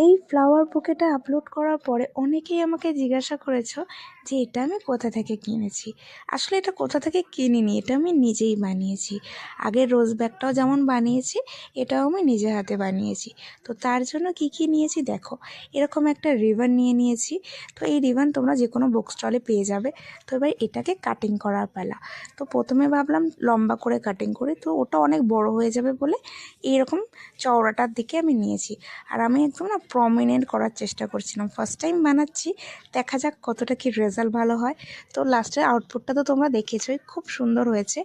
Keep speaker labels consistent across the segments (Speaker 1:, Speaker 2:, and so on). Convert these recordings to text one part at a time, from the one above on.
Speaker 1: এই flower বুকেটা upload করার পরে অনেকেই আমাকে জিজ্ঞাসা করেছো যে এটা আমি কোথা থেকে কিনেছি। আসলে এটা কোথা থেকে কিনিনি, এটা আমি নিজেই বানিয়েছি। আগের রোজ ব্যাগটাও যেমন বানিয়েছি, এটাও আমি নিজে হাতে বানিয়েছি। তো তার জন্য কি কি নিয়েছি দেখো, এরকম একটা রিবন নিয়ে নিয়েছি। তো এই রিবন তোমরা যে কোনো বুক স্টলে পেয়ে যাবে। তো এবার এটাকে কাটিং করার পালা। তো প্রথমে ভাবলাম লম্বা করে কাটিং করি, তো ওটা অনেক বড় হয়ে যাবে বলে এইরকম চওড়াটার দিকে আমি নিয়েছি। আর আমি একদম না প্রমিনেন্ট করার চেষ্টা করছিলাম, ফার্স্ট টাইম বানাচ্ছি, দেখা যাক কতটা কি রেজাল্ট ভালো হয়। তো লাস্টের আউটপুটটা তো তোমরা দেখেছোই, খুব সুন্দর হয়েছে।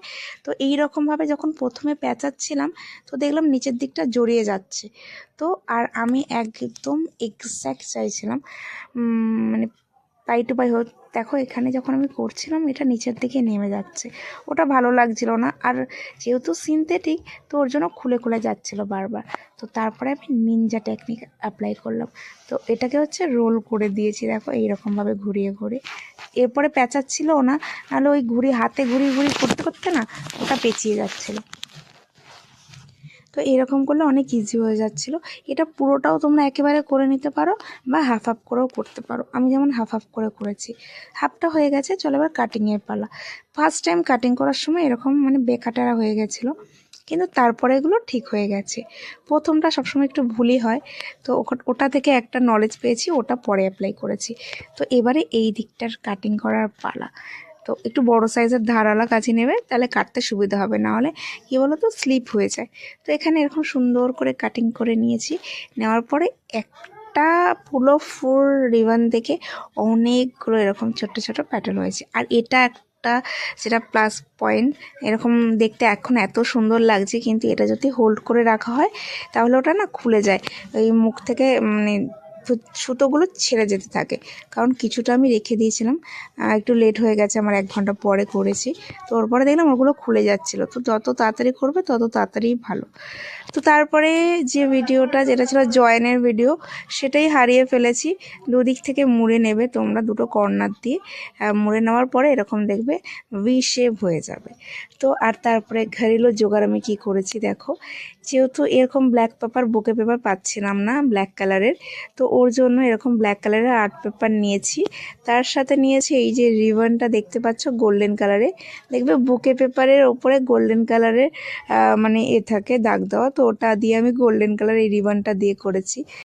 Speaker 1: তো এই রকমভাবে যখন প্রথমে পেঁচাচ্ছিলাম, তো দেখলাম নিচের দিকটা জড়িয়ে যাচ্ছে। তো আর আমি একদম এক্স্যাক্ট চাইছিলাম মানে পাই টু পাই হোক। দেখো এখানে যখন আমি করছিলাম এটা নিচের দিকে নেমে যাচ্ছে, ওটা ভালো লাগছিল না। আর যেহেতু সিনথেটিক, তো ওর জন্য খুলে খুলে যাচ্ছিলো বারবার। তো তারপরে আমি নিনজা টেকনিক অ্যাপ্লাই করলাম। তো এটাকে হচ্ছে রোল করে দিয়েছি, দেখো এইরকমভাবে ঘুরিয়ে ঘুরিয়ে। এরপরে পেঁচাচ্ছিলও না, নাহলে ওই হাতে ঘুরিয়ে ঘুরিয়ে করতে করতে না ওটা পেঁচিয়ে যাচ্ছিলো। তো এরকম করলে অনেক ইজি হয়ে যাচ্ছিলো। এটা পুরোটাও তোমরা একেবারে করে নিতে পারো বা হাফ হাফ করেও করতে পারো। আমি যেমন হাফ হাফ করে করেছি। হাফটা হয়ে গেছে, চলো এবার কাটিংয়ের পালা। ফার্স্ট টাইম কাটিং করার সময় এরকম মানে বেকাটারা হয়ে গেছিলো, কিন্তু তারপরে এগুলো ঠিক হয়ে গেছে। প্রথমটা সবসময় একটু ভুলই হয়, তো ওটা থেকে একটা নলেজ পেয়েছি, ওটা পরে অ্যাপ্লাই করেছি। তো এবারে এই দিকটার কাটিং করার পালা। তো একটু বড় সাইজের ধারালা কাঁচি নেবে, তাহলে কাটতে সুবিধা হবে, না হলে কী বলো তো স্লিপ হয়ে যায়। তো এখানে এরকম সুন্দর করে কাটিং করে নিয়েছি। নেওয়ার পরে একটা পুরো ফুল রিবন থেকে অনেকগুলো এরকম ছোট্ট ছোট প্যাটার্ন হয়েছে। আর এটা একটা যেটা প্লাস পয়েন্ট, এরকম দেখতে এখন এত সুন্দর লাগছে, কিন্তু এটা যদি হোল্ড করে রাখা হয় তাহলে ওটা না খুলে যায়, ওই মুখ থেকে মানে সুতোগুলো ছেড়ে যেতে থাকে। কারণ কিছুটা আমি রেখে দিয়েছিলাম, একটু লেট হয়ে গেছে, আমার 1 ঘন্টা পরে করেছি। তো ওরপরে দেখলাম ওগুলো খুলে যাচ্ছিলো। তো যত তাড়াতাড়ি করবে তত তাড়াতাড়ি ভালো। তো তারপরে যে ভিডিওটা যেটা ছিল জয়েনের ভিডিও, সেটাই হারিয়ে ফেলেছি। দুদিক থেকে মুড়ে নেবে তোমরা, দুটো কর্নার দিয়ে মুড়ে নেওয়ার পরে এরকম দেখবে ভি শেপ হয়ে যাবে। তো আর তারপরে ঘরেলো জোগাড় আমি কী করেছি দেখো। যেহেতু এরকম ব্ল্যাক পেপার বুকে পেপার পাচ্ছিলাম না ব্ল্যাক কালারের, তো ওর জন্য এরকম ব্ল্যাক কালারের আর্ট পেপার নিয়েছি। তার সাথে নিয়েছি এই যে রিবনটা দেখতে পাচ্ছ গোল্ডেন কালারে, দেখবে বুকে পেপারের ওপরে গোল্ডেন কালারের মানে থাকে দাগ দেওয়া, তো ওটা দিয়ে আমি গোল্ডেন কালার এই রিবনটা দিয়ে করেছি।